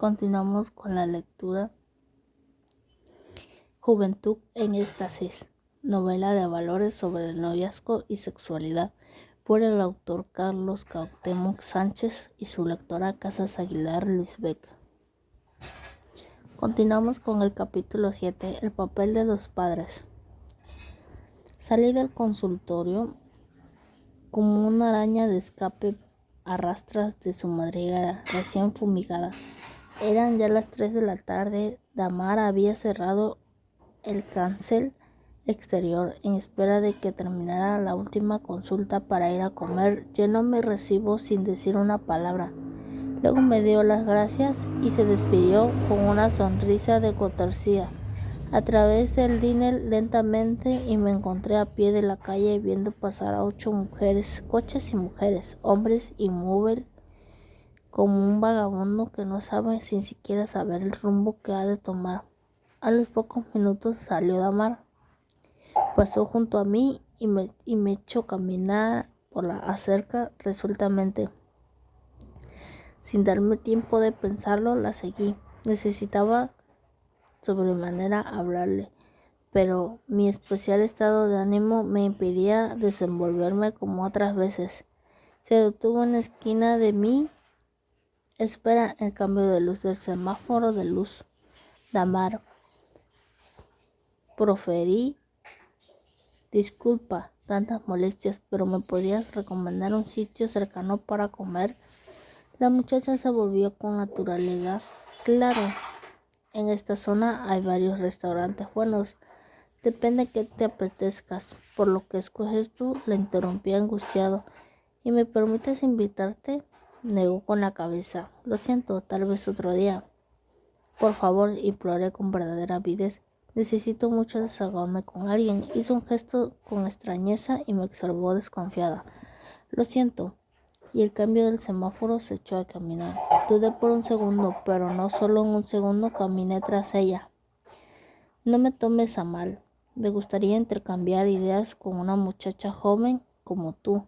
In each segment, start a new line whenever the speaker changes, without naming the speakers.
Continuamos con la lectura Juventud en Éxtasis, novela de valores sobre el noviazgo y sexualidad, por el autor Carlos Cuauhtémoc Sánchez y su lectora Casas Aguilar Lisbeck. Continuamos con el capítulo 7, el papel de los padres. Salí del consultorio como una araña de escape a rastras de su madriguera recién fumigada. Eran ya las 3 de la tarde. Damara había cerrado el cancel exterior en espera de que terminara la última consulta para ir a comer. Llenó mi recibo sin decir una palabra. Luego me dio las gracias y se despidió con una sonrisa de cortesía. A través del diner lentamente y me encontré a pie de la calle viendo pasar a 8 mujeres, coches y mujeres, hombres y móvil, como un vagabundo que no sabe sin siquiera saber el rumbo que ha de tomar. A los pocos minutos salió Damara. Pasó junto a mí y me echó caminar por la acera resueltamente. Sin darme tiempo de pensarlo, la seguí. Necesitaba sobremanera hablarle, pero mi especial estado de ánimo me impedía desenvolverme como otras veces. Se detuvo en la esquina de mí. Espera el cambio de luz del semáforo de luz. Damara. Proferí. Disculpa tantas molestias, pero ¿me podrías recomendar un sitio cercano para comer? La muchacha se volvió con naturalidad. Claro, en esta zona hay varios restaurantes buenos. Depende que te apetezcas. Por lo que escoges tú, la interrumpí angustiado. ¿Y me permites invitarte? Negó con la cabeza. Lo siento, tal vez otro día. Por favor, imploré con verdadera avidez. Necesito mucho desahogarme con alguien. Hizo un gesto con extrañeza y me observó desconfiada. Lo siento. Y el cambio del semáforo se echó a caminar. Dudé por un segundo, pero no solo en un segundo caminé tras ella. No me tomes a mal. Me gustaría intercambiar ideas con una muchacha joven como tú.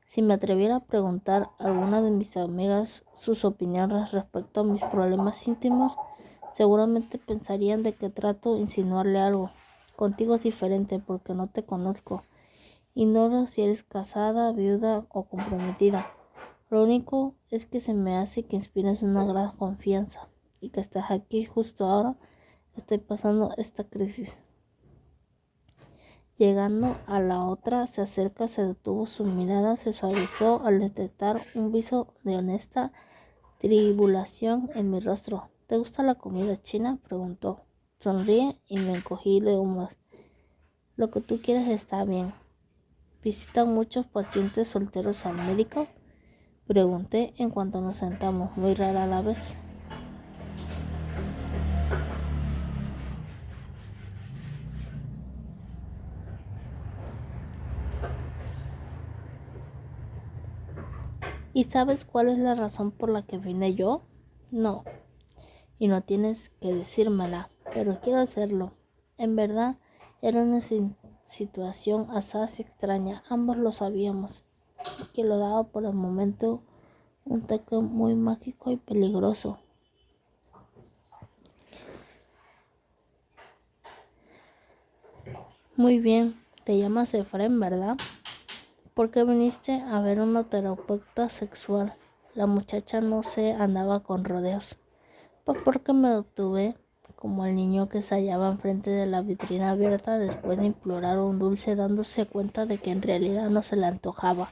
Si me atreviera a preguntar a alguna de mis amigas sus opiniones respecto a mis problemas íntimos, seguramente pensarían de que trato de insinuarle algo. Contigo es diferente porque no te conozco. Ignoro si eres casada, viuda o comprometida. Lo único es que se me hace que inspiras una gran confianza y que estás aquí justo ahora. Estoy pasando esta crisis. Llegando a la otra, se acerca, se detuvo, su mirada se suavizó al detectar un viso de honesta tribulación en mi rostro. ¿Te gusta la comida china?, preguntó. Sonríe y me encogí de hombros. Lo que tú quieres está bien. ¿Visitan muchos pacientes solteros al médico?, pregunté en cuanto nos sentamos. Muy rara a la vez. ¿Y sabes cuál es la razón por la que vine yo? No. Y no tienes que decírmela, pero quiero hacerlo. En verdad, era una situación asaz y extraña. Ambos lo sabíamos, que lo daba por el momento un toque muy mágico y peligroso. Muy bien, te llamas Efraín, ¿verdad? ¿Por qué viniste a ver a una terapeuta sexual? La muchacha no se andaba con rodeos. Pues porque me detuve como el niño que se hallaba enfrente de la vitrina abierta después de implorar un dulce, dándose cuenta de que en realidad no se le antojaba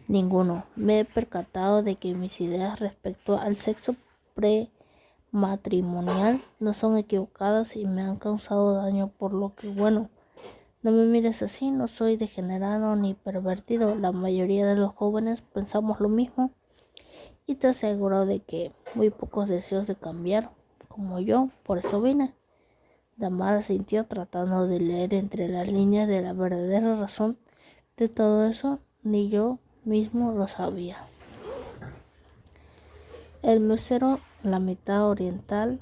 ninguno. Me he percatado de que mis ideas respecto al sexo prematrimonial no son equivocadas y me han causado daño, por lo que bueno. No me mires así, no soy degenerado ni pervertido. La mayoría de los jóvenes pensamos lo mismo y te aseguro de que muy pocos deseos de cambiar, como yo, por eso vine. Damara sintió, tratando de leer entre las líneas de la verdadera razón de todo eso. Ni yo mismo lo sabía. El mesero, la mitad oriental,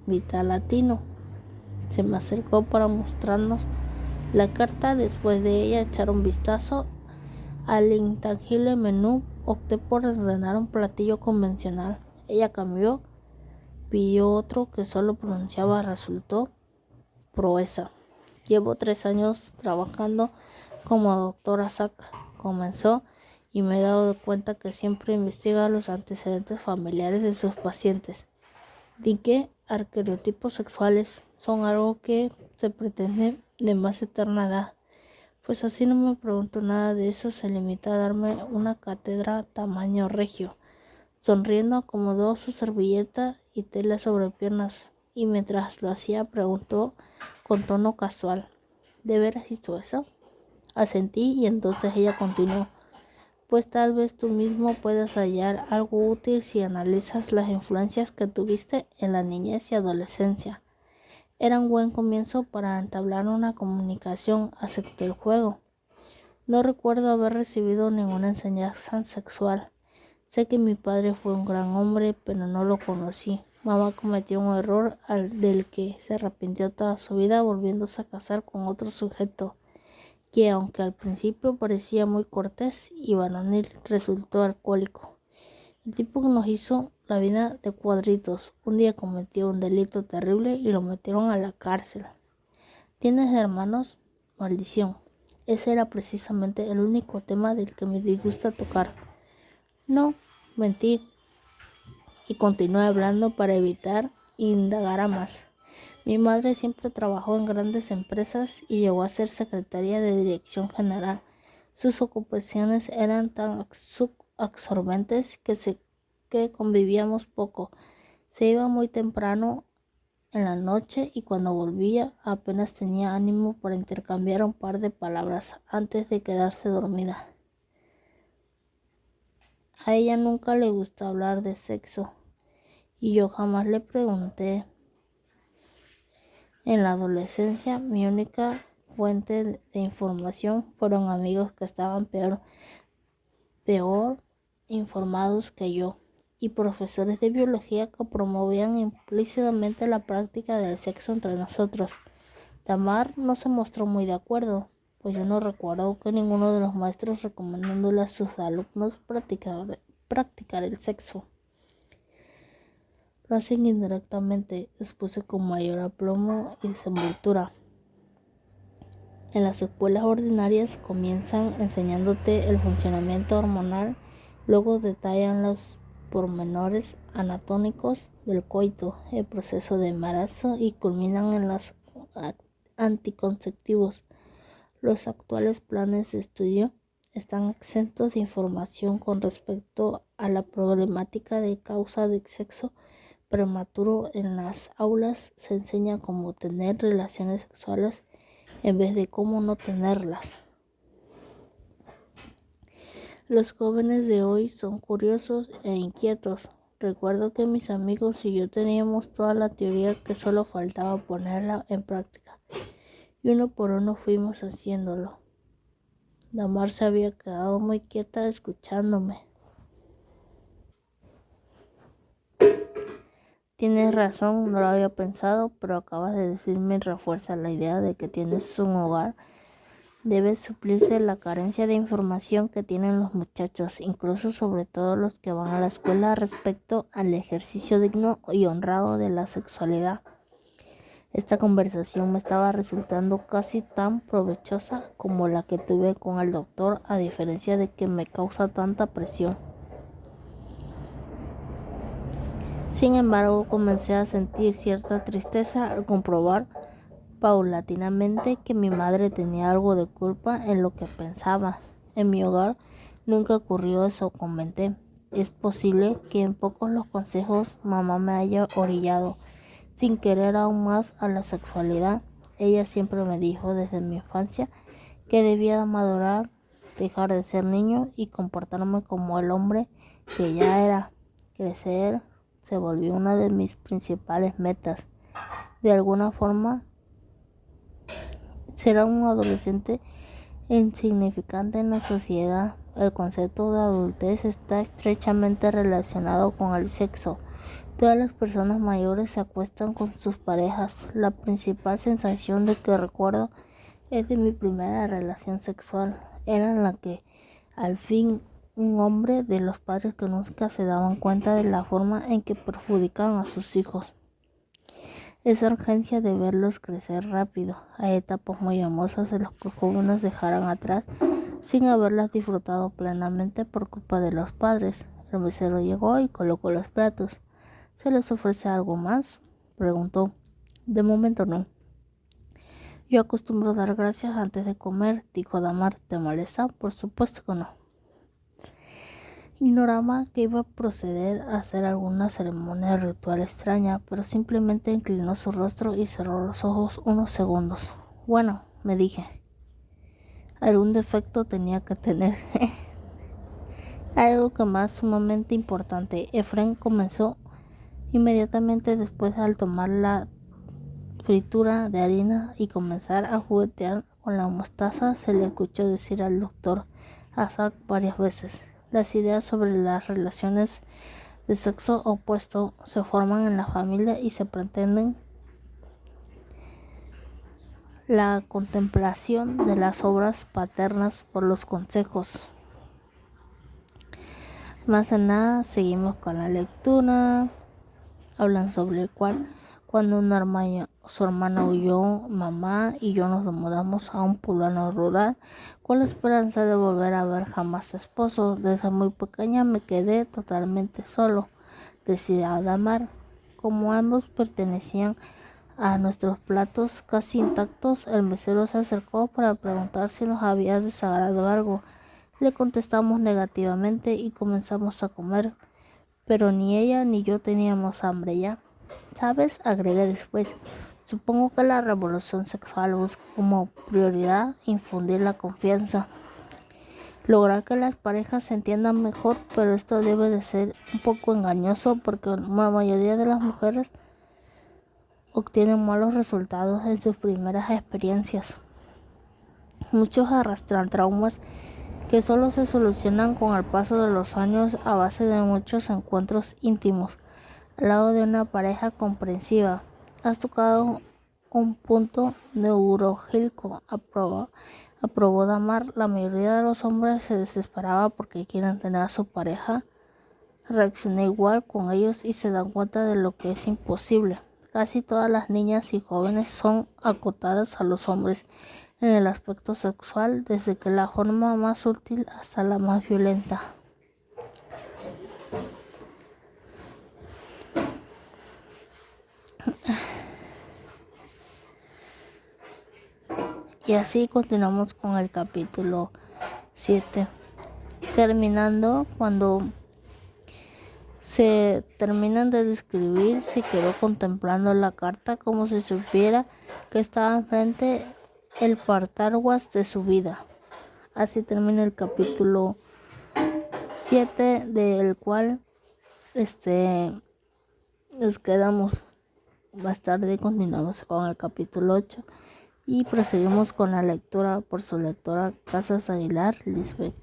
mitad latino, se me acercó para mostrarnos la carta. Después de ella echar un vistazo al intangible menú, opté por ordenar un platillo convencional. Ella cambió, pidió otro que solo pronunciaba resultó proeza. Llevo 3 años trabajando como doctora Sack. Comenzó y me he dado cuenta que siempre investiga los antecedentes familiares de sus pacientes. Di que arqueotipos sexuales son algo que se pretende de más eterna edad. Pues así no me pregunto nada de eso, se limita a darme una cátedra tamaño regio. Sonriendo acomodó su servilleta y tela sobre piernas y mientras lo hacía preguntó con tono casual: ¿de veras hizo eso? Asentí y entonces ella continuó: pues tal vez tú mismo puedas hallar algo útil si analizas las influencias que tuviste en la niñez y adolescencia. Era un buen comienzo para entablar una comunicación, acepté el juego. No recuerdo haber recibido ninguna enseñanza sexual. Sé que mi padre fue un gran hombre, pero no lo conocí. Mamá cometió un error del que se arrepintió toda su vida volviéndose a casar con otro sujeto, que aunque al principio parecía muy cortés y varonil, resultó alcohólico. El tipo que nos hizo la vida de cuadritos. Un día cometió un delito terrible y lo metieron a la cárcel. ¿Tienes hermanos? Maldición. Ese era precisamente el único tema del que me disgusta tocar. No, mentí. Y continué hablando para evitar indagar a más. Mi madre siempre trabajó en grandes empresas y llegó a ser secretaria de dirección general. Sus ocupaciones eran tan absorbentes que convivíamos poco. Se iba muy temprano en la noche y cuando volvía apenas tenía ánimo para intercambiar un par de palabras antes de quedarse dormida. A ella nunca le gustó hablar de sexo y yo jamás le pregunté. En la adolescencia, mi única fuente de información fueron amigos que estaban peor informados que yo y profesores de biología que promovían implícitamente la práctica del sexo entre nosotros. Tamar no se mostró muy de acuerdo, pues yo no recuerdo que ninguno de los maestros recomendándole a sus alumnos practicar el sexo. Lo hacen indirectamente, expuse con mayor aplomo y desenvoltura. En las escuelas ordinarias comienzan enseñándote el funcionamiento hormonal, luego detallan los pormenores anatómicos del coito, el proceso de embarazo y culminan en los anticonceptivos. Los actuales planes de estudio están exentos de información con respecto a la problemática de causa de sexo prematuro. En las aulas se enseña cómo tener relaciones sexuales en vez de cómo no tenerlas. Los jóvenes de hoy son curiosos e inquietos. Recuerdo que mis amigos y yo teníamos toda la teoría que solo faltaba ponerla en práctica, y uno por uno fuimos haciéndolo. Damar se había quedado muy quieta escuchándome. Tienes razón, no lo había pensado, pero acabas de decirme y refuerza la idea de que tienes un hogar. Debe suplirse la carencia de información que tienen los muchachos, incluso sobre todo los que van a la escuela, respecto al ejercicio digno y honrado de la sexualidad. Esta conversación me estaba resultando casi tan provechosa como la que tuve con el doctor, a diferencia de que me causa tanta presión. Sin embargo, comencé a sentir cierta tristeza al comprobar paulatinamente que mi madre tenía algo de culpa en lo que pensaba. En mi hogar nunca ocurrió eso, comenté. Es posible que en pocos los consejos mamá me haya orillado, sin querer aún más, a la sexualidad. Ella siempre me dijo desde mi infancia que debía madurar, dejar de ser niño y comportarme como el hombre que ya era. Crecer se volvió una de mis principales metas. De alguna forma, ser un adolescente insignificante en la sociedad. El concepto de adultez está estrechamente relacionado con el sexo. Todas las personas mayores se acuestan con sus parejas. La principal sensación de que recuerdo es de mi primera relación sexual. Era en la que al fin un hombre de los padres que nunca se daban cuenta de la forma en que perjudicaban a sus hijos. Esa urgencia de verlos crecer rápido. Hay etapas muy hermosas en las que los jóvenes dejarán atrás sin haberlas disfrutado plenamente por culpa de los padres. El mesero llegó y colocó los platos. ¿Se les ofrece algo más?, preguntó. De momento no. Yo acostumbro dar gracias antes de comer, dijo Damar. ¿Te molesta? Por supuesto que no. Ignoraba que iba a proceder a hacer alguna ceremonia ritual extraña, pero simplemente inclinó su rostro y cerró los ojos unos segundos. Bueno, me dije, algún defecto tenía que tener. Algo que más sumamente importante. Efrén comenzó inmediatamente después al tomar la fritura de harina y comenzar a juguetear con la mostaza. Se le escuchó decir al doctor Azak varias veces. Las ideas sobre las relaciones de sexo opuesto se forman en la familia y se pretenden la contemplación de las obras paternas por los consejos. Más de nada, seguimos con la lectura. Hablan sobre el cual cuando su hermana huyó, mamá y yo nos mudamos a un poblado rural con la esperanza de volver a ver jamás a su esposo. Desde muy pequeña me quedé totalmente solo, decía Damar. Como ambos pertenecían a nuestros platos casi intactos, el mesero se acercó para preguntar si nos había desagrado algo. Le contestamos negativamente y comenzamos a comer, pero ni ella ni yo teníamos hambre ya. ¿Sabes?, agregué después. Supongo que la revolución sexual busca como prioridad infundir la confianza, lograr que las parejas se entiendan mejor, pero esto debe de ser un poco engañoso porque la mayoría de las mujeres obtienen malos resultados en sus primeras experiencias. Muchos arrastran traumas que solo se solucionan con el paso de los años a base de muchos encuentros íntimos al lado de una pareja comprensiva. Has tocado un punto neurálgico, aprobó Damar. La mayoría de los hombres se desesperaba porque quieren tener a su pareja. Reacciona igual con ellos y se dan cuenta de lo que es imposible. Casi todas las niñas y jóvenes son acotadas a los hombres en el aspecto sexual, desde que la forma más sutil hasta la más violenta. Y así continuamos con el capítulo 7. Terminando, cuando se terminan de describir, se quedó contemplando la carta como si supiera que estaba enfrente el partaguas de su vida. Así termina el capítulo 7, del cual nos quedamos. Más tarde continuamos con el capítulo 8 y proseguimos con la lectura por su lectora Casas Aguilar, Lisbeth.